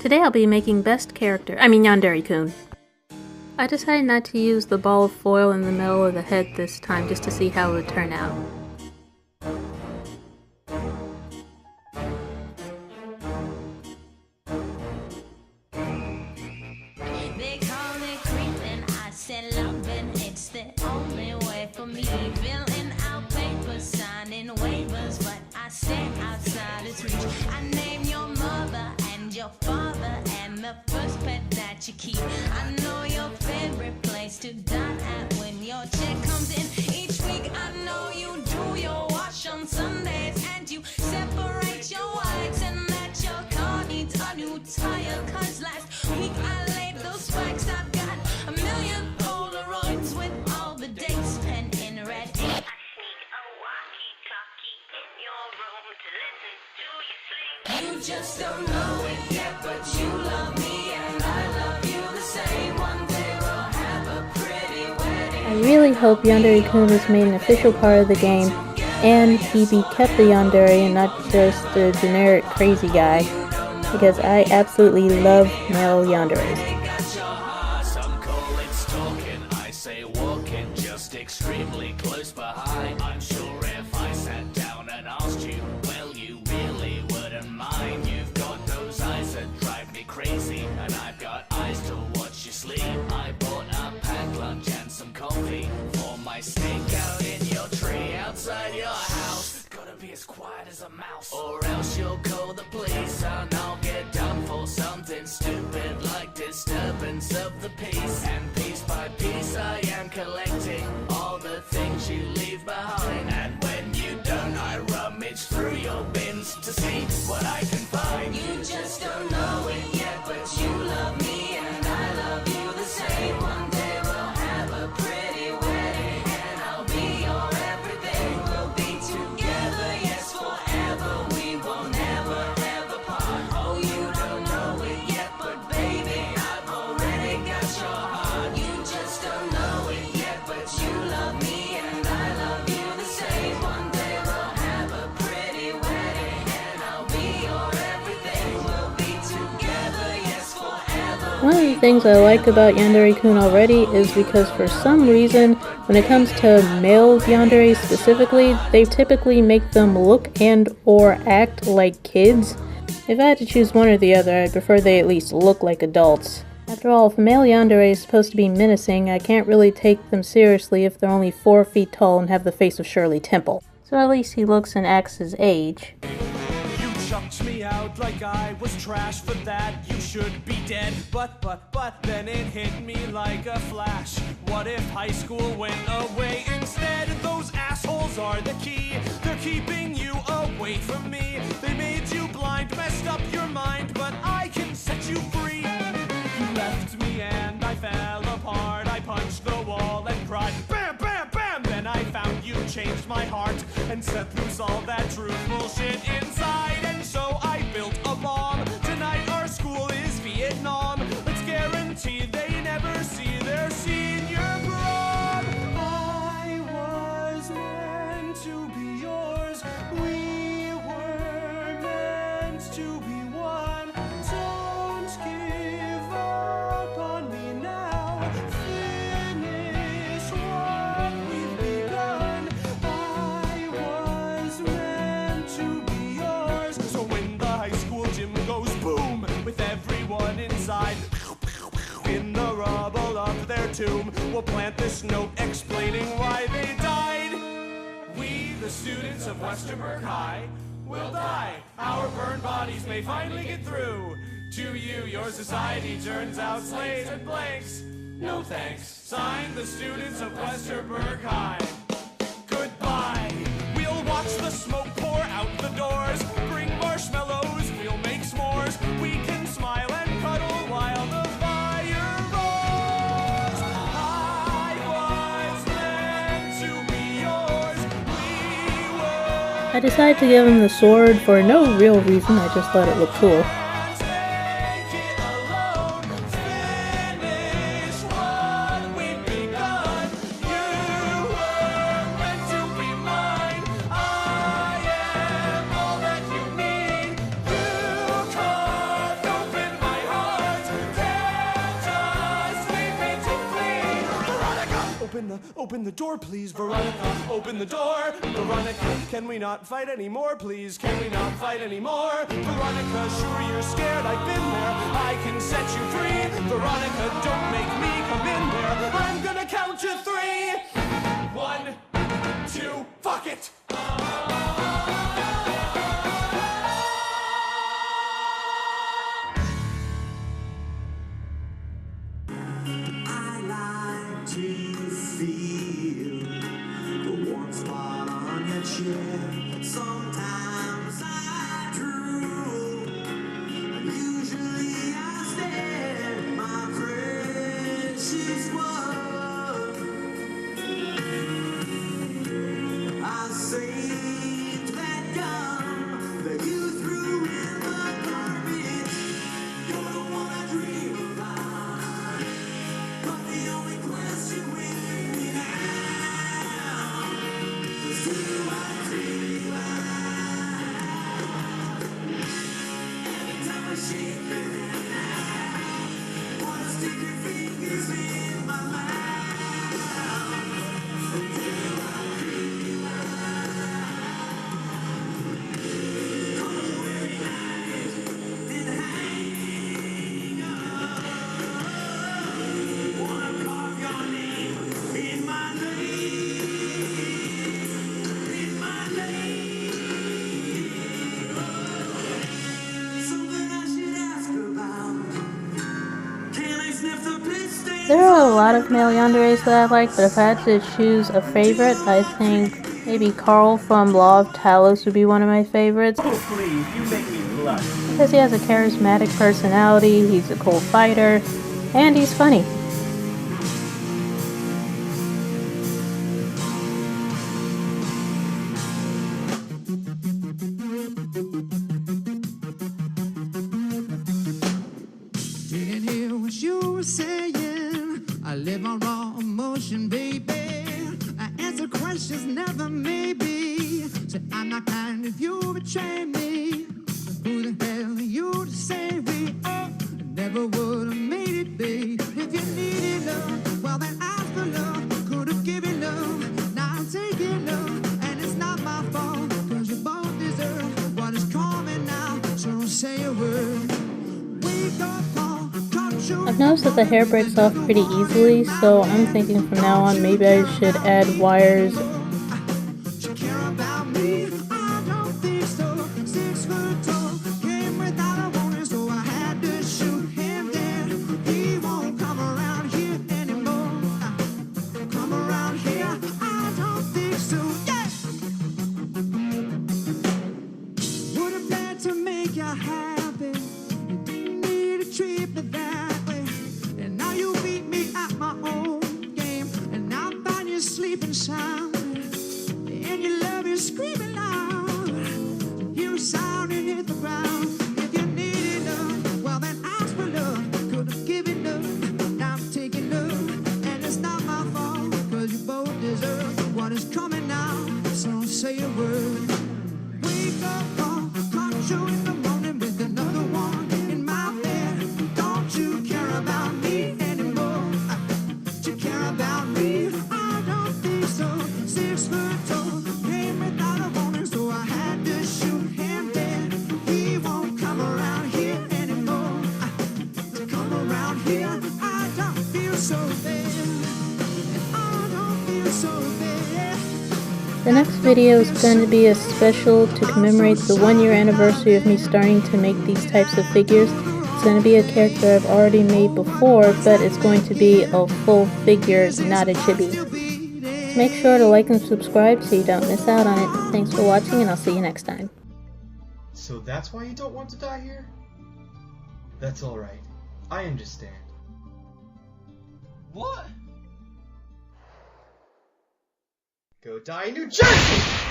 Today I'll be making best character, Yandere-Kun. I decided not to use the ball of foil in the middle of the head this time just to see how it would turn out. They call it creeping, I said loving, it's the only way for me. Filling out papers, signing waivers, but I stay outside its reach. I name your mother and your father and the first pet that you keep. I know your favorite place to dine at when your check comes in each week. I know you do your wash on Sundays and you separate your whites and that your car needs a new tire. Cause last week I laid those facts. I've got a million Polaroids with all the dates pen in red ink. I sneak a walkie-talkie in your room to listen to you sleep. You just don't know it yet, but you love me and I love you the same. One day we'll have a pretty wedding. I really hope Yandere-Kun is made an official part of the game, and he be kept the yandere and not just a generic crazy guy, because I absolutely love male yanderes. Some call it stalking, I say walking just extremely close behind. I'm sure if I sat down and asked you, well, you really wouldn't mind. You've got those eyes that drive me crazy, and I've got eyes to watch you sleep. I bought a packed lunch and some coffee for my stakeout in your tree outside your house. Gotta be as quiet as a mouse, or else you'll call the police and I'll get done for something stupid like disturbance of the peace. And piece by piece I am collecting all the things you leave behind, and when you don't I rummage through your bins to see what I can find. You just don't know it yet, but you love me and I love you the same. One day we'll have a pretty wedding and I'll be your everything. We'll be together, yes, forever. We will never ever part. Oh, you don't know it yet, but baby, I've already got your heart. You just don't know it yet, but you love me and I love you the same. One day we'll have a pretty wedding and I'll be your everything. We'll be together, yes, forever. One of the things I like about Yandere-Kun already is because for some reason, when it comes to male yanderes specifically, they typically make them look and or act like kids. If I had to choose one or the other, I'd prefer they at least look like adults. After all, if a male yandere is supposed to be menacing, I can't really take them seriously if they're only 4 feet tall and have the face of Shirley Temple. So at least he looks and acts his age. You chucked me out like I was trash. For that you should be dead. But then it hit me like a flash. What if high school went away instead? Those assholes are the key. They're keeping you away from me. They made you blind, messed up your mind, but I can set you free. You left me and I fell apart. I punched the wall and cried, bam, bam, bam. Then I found you changed my heart and set loose all that truthful shit inside. And so I built a bomb. Tonight our school is Vietnam. Let's guarantee they never see their senior prom. I was meant to be yours. We were meant to be one. Don't give up on me now. Finish what we've begun. I was meant to be yours. So when the high school gym goes boom, with everyone inside, in the rubble of their tomb, we'll plant this note explaining why they died. We, the students of Westerberg High, will die. Our burned bodies may finally get through. To you, your society turns out slaves and blanks. No thanks. Signed, the students of Westerberg High. Goodbye. We'll watch the smoke pour out the doors. Bring marshmallows, we'll make s'mores. We can smile and cuddle while the fire roars. I was meant to be yours. We were. I decided to give him the sword for no real reason, I just thought it looked cool. Take it alone. Finish what we've begun. You were meant to be mine. I am all that you need. You carved open my Open the door, please, Veronica. Open the door, Veronica. Can we not fight anymore, please? Can we not fight anymore? Veronica, sure you're scared, I've been there. I can set you free. Veronica, don't make me come in there. I'm gonna count to 3. 1, 2, fuck it! I like to feel the warm spot on your chest. Sometimes I drool, usually I stare, my precious one. I saved that gun that you threw in the garbage. You're the one I dream about. But the only question with me now is, do I dream you out? Every time I shake your hand now, wanna stick your fingers in my mouth. Do I dream you out? Come every night and hang up. Wanna carve your name in my Something I should ask about. Can I sniff the blister? There are a lot of male yanderes that I like, but if I had to choose a favorite, I think maybe Carl from Law of Talos would be one of my favorites. Oh, please, you make me blush. Because he has a charismatic personality, he's a cool fighter, and he's funny. Didn't hear what you were saying. I live on raw emotion, baby. I answer questions, never maybe. Said I'm not kind if you betray me. Who the hell are you to save me? Oh, I never would have made it, babe. If you needed love, well then ask for love. Could have given love, now I'm taking love. And it's not my fault, cause you both deserve what is coming now. So don't say a word. Wake up, Paul, can't you? I've noticed that the hair breaks off pretty easily, so I'm thinking from now on maybe I should add wires. You care about me? I don't think so. 6 foot tall, came without a warning, so I had to shoot him dead. He won't come around here anymore. Come around here? I don't think so. Yeah. Would have planned to make you happy. You didn't need to treat me that way. And now you beat me at my own game. And now I find you sleeping sound. And your love is screaming loud. Hear a sound and hit the ground. If you needed love, well then ask for love. Could have given love, now I'm taking love. And it's not my fault, cause you both deserve what is coming now. So don't say a word. Wake up, Paul, caught you in the morning with another one in my bed. Don't you care about me anymore? Do you care about me? I don't think so. 6 foot tall, came without a warning, so I had to shoot him dead. He won't come around here anymore. Come around here, I don't feel so bad. I don't feel so bad. The next video is going to be a special to commemorate the 1-year anniversary of me starting to make these types of figures. It's going to be a character I've already made before, but it's going to be a full figure, not a chibi. Make sure to like and subscribe so you don't miss out on it. Thanks for watching, and I'll see you next time. So that's why you don't want to die here? That's alright. I understand. What? Go die in New Jersey!